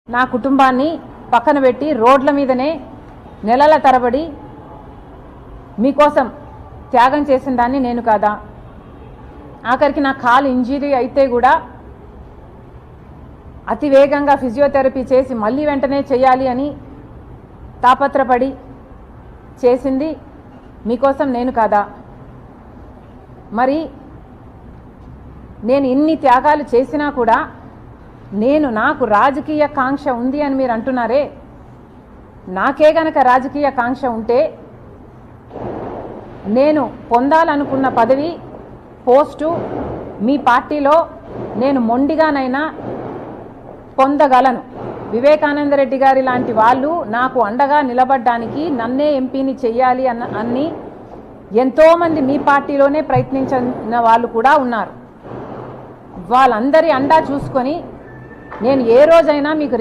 నా కుటుంబాన్ని పక్కన పెట్టి రోడ్ల మీదనే నెలల తరబడి మీకోసం త్యాగం చేసిన దాన్ని నేను కాదా? ఆఖరికి నా కాలు ఇంజరీ అయితే కూడా అతి వేగంగా ఫిజియోథెరపీ చేసి మళ్ళీ వెంటనే చేయాలి అని తాపత్రపడి చేసింది మీకోసం నేను కాదా? మరి నేను ఇన్ని త్యాగాలు చేసినా కూడా నాకు రాజకీయ కాంక్ష ఉంది అని మీరు అంటున్నారే, నాకే గనక రాజకీయ కాంక్ష ఉంటే నేను పొందాలనుకున్న పదవి పోస్టు మీ పార్టీలో నేను మొండిగానైనా పొందగలను. వివేకానంద రెడ్డి గారి లాంటి వాళ్ళు నాకు అండగా నిలబడడానికి నన్నే ఎంపీని చెయ్యాలి అన్ని ఎంతోమంది మీ పార్టీలోనే ప్రయత్నించిన వాళ్ళు కూడా ఉన్నారు. వాళ్ళందరి అండా చూసుకొని నేను ఏ రోజైనా మీకు